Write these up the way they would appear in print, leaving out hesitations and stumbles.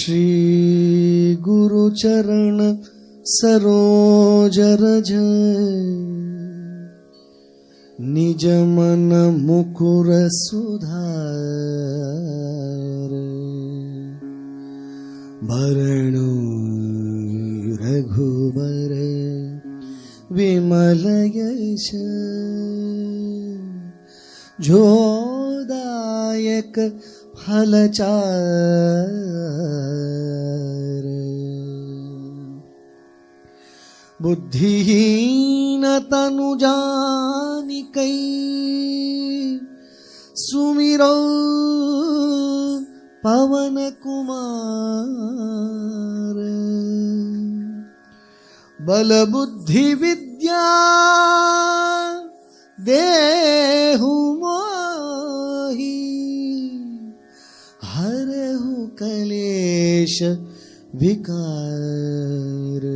श्री गुरु चरण सरोज रज निज मन मुकुर सुधार भरणु रघुबर विमल यश जोदायक फलचार बुद्धिहीन तनु जानिकै सुमिरो पवन कुमार बल बुद्धि विद्या देहु मोहि हरहु कलेश विकार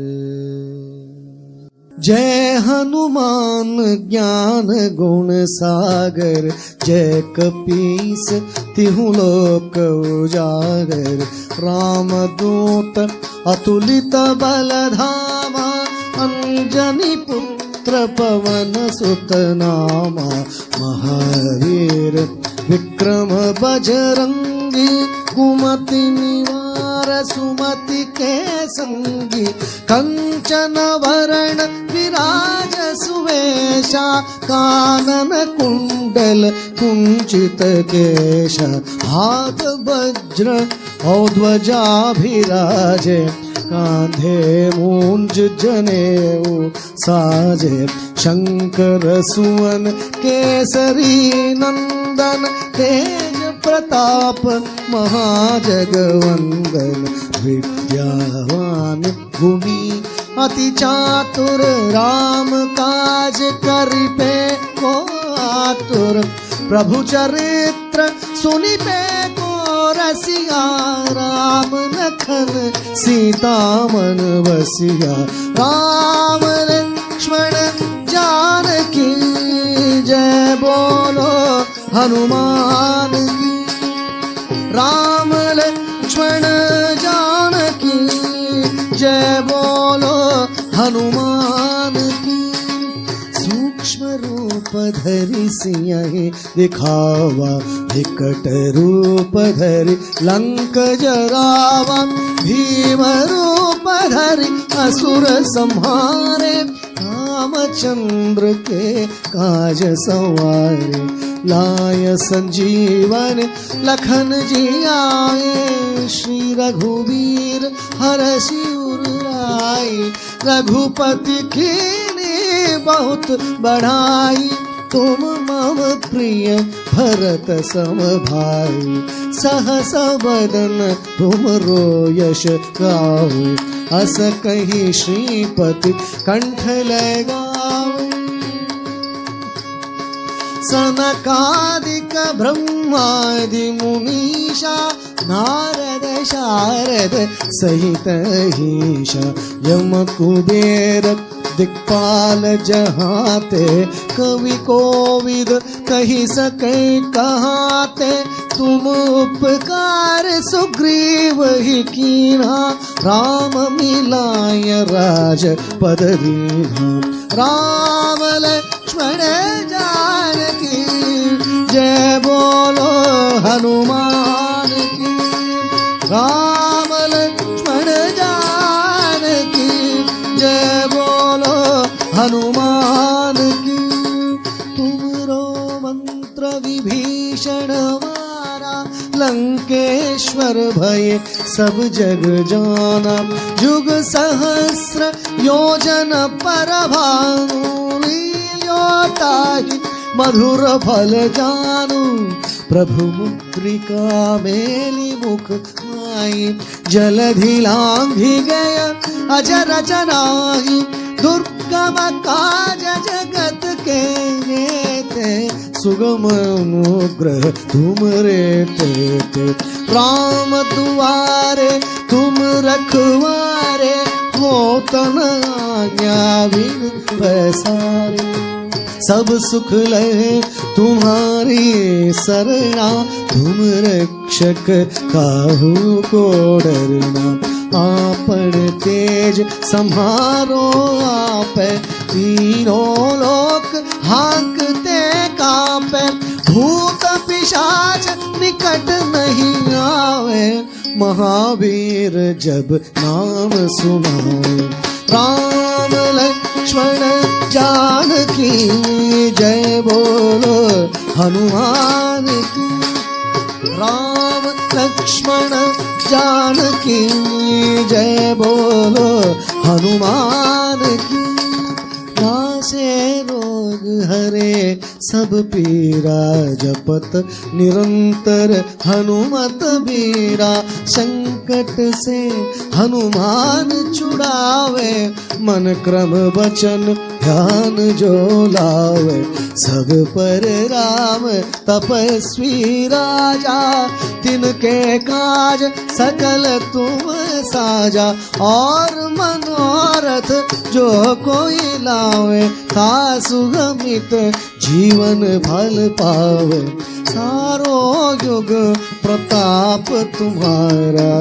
जय हनुमान ज्ञान गुण सागर जय कपीस तिहु लोक उजागर रामदूत अतुलित बलधामा अंजनी पुत्र पवन सुत नामा महावीर विक्रम बजरंगी कुमति निवार सुमति के संगी कंचन वरण विराज सुवेशा कानन कुंडल कुंचित केशा हाथ वज्र और ध्वजा भिराजे कांधे मूंज जनेऊ साजे शंकर सुवन केसरी नंदन तेज प्रताप महाजगवंदन विद्यावान गुणी अति चातुर राम काज करिपे को आतुर प्रभु चरित्र सुनिपे को रसिया राम लखन सीता मन बसिया राम लक्ष्मण जानकी जय बोलो हनुमान की राम लक्ष्मण जानकी जय बोलो हनुमान की सूक्ष्म रूप धरि सिंह दिखावा विकट रूप धरि लंक जरावा भीम रूप धरि असुर संहारे रामचंद्र के काज सवारे लाय संजीवन लखन जी आए श्री रघुवीर हरषि उर लाए रघुपति कीन्ही बहुत बढ़ाई तुम मम प्रिय भरत सम भाई सहस बदन तुम रो यश गाओ अस कही श्रीपति कंठ लगाओ सनकादिक ब्रह्मादि मुनीषा नारद शारद सहित ईशा यम कुबेर दिक्पाल जहाते कवि कोविद कही सके कहाते तुम उपकार सुग्रीव ही कीन्हा राम मिलाय राज पद दीन्हा राम लक्ष्मण जानकी जय बोलो हनुमान की राम लक्ष्मण जानकी जय बोलो हनुमान की तुमरो मंत्र विभीषण मारा लंकेश्वर भय सब जग जाना जुग सहस्र योजन पर भानु लील्योताहि मधुर फल जानू प्रभु मुद्रिका मेली मुख आई जलधि लांघि गय अजर जनाहि दुर्गम काज जगत के जेते सुगम अनुग्रह तुम रे ते राम दुआरे तुम रखवारे हो तन आज्ञा बिन पैसारे सब सुख लहे तुम्हारी सरना, तुम रक्षक काहू को डरना। आपन तेज संहारो आप, तीनों लोक हाँकते कांपे, भूत पिशाच निकट नहीं आवे, महावीर जब नाम सुनाए। राम लक्ष्मण जानकी जय बोलो हनुमान की। राम लक्ष्मण जानकी जय बोलो हनुमान की। नासे रोग हरे सब पीरा, जपत निरंतर हनुमत बीरा। संकट से हनुमान छुड़ावे, मन क्रम वचन ध्यान जो लावे। सब पर राम तपस्वी राजा, तिनके काज सकल तुम साजा। और मनोरथ जो कोई लावे, ता सुगमित जीवन फल पावे। सारो युग प्रताप तुम्हारा,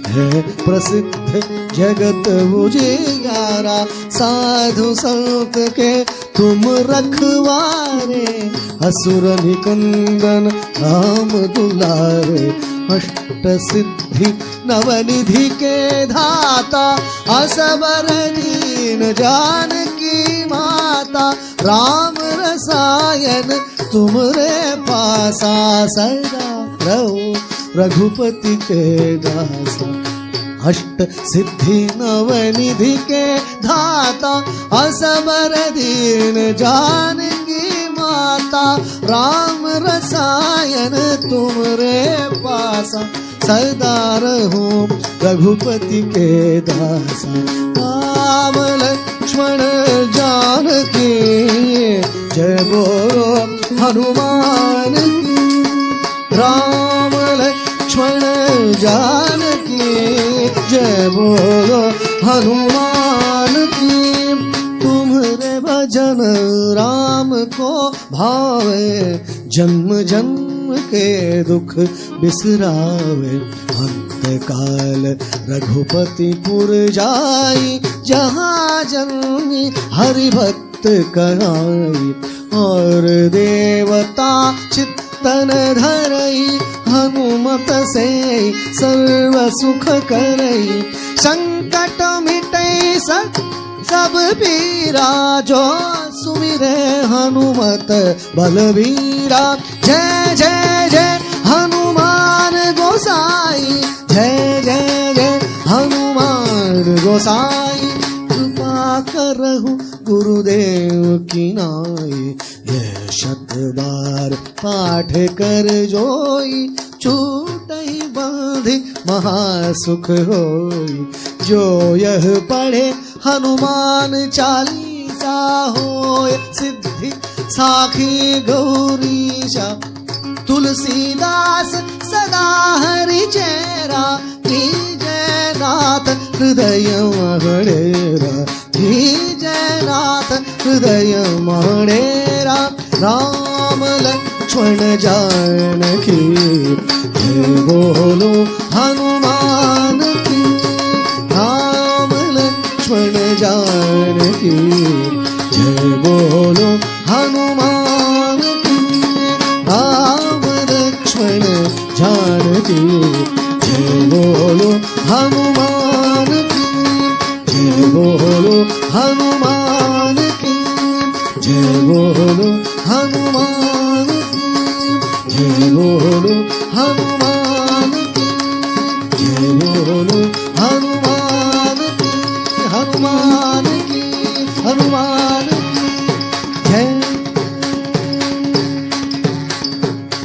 है प्रसिद्ध जगत उजियारा। साधु संत के तुम रखवारे, असुर निकंदन राम दुलारे। अष्ट सिद्धि नवनिधि के धाता, असबर दीन जानकी माता। राम रसायन तुमरे पासा, सदा रहो रघुपति के दासा। अष्ट सिद्धि नवनिधि के धाता, असबर दीन जानकी माता। राम रसायन तुमरे पासा, सदा रहो रघुपति के दासा। राम लक्ष्मण जानकी जय बोलो हनुमान की। राम लक्ष्मण जानकी जय बोलो हनुमान की। तुम्हारे भजन राम को भावे, जन्म जन्म के दुख बिसरावे। अंत काल रघुपतिपुर जाई, जहाँ जन्मी हरि भक्त कहाई। और देवता चित्तन धरई, हनुमत से सर्व सुख करई। संकट मिटई सब पीरा, जो सुमिरे हनुमत बलवीरा। जय जय जय हनुमान गोसाई, जय जय जय हनुमान गोसाई। कृपा करहु गुरुदेव की नाई, यह शत बार पाठ कर जोई। छूटहि बंधि महासुख होई, जो यह पढ़े हनुमान चालीसा। होय सिद्धि साखी गौरीशा, तुलसीदास सदा हरि चेरा। जय नाथ हृदय मणेरा, जय नाथ हृदय मणेरा। राम लक्ष्मण जानकी जय बोलो हनुमान की। राम लक्ष्मण जानकी जय बोलो हनुमान की। राम लक्ष्मण जानकी जय बोलो हनुमान की। जय बोलो हनुमान की। जय बोलो हनुमान की। जय बोलो हनुमान की। जय बोलो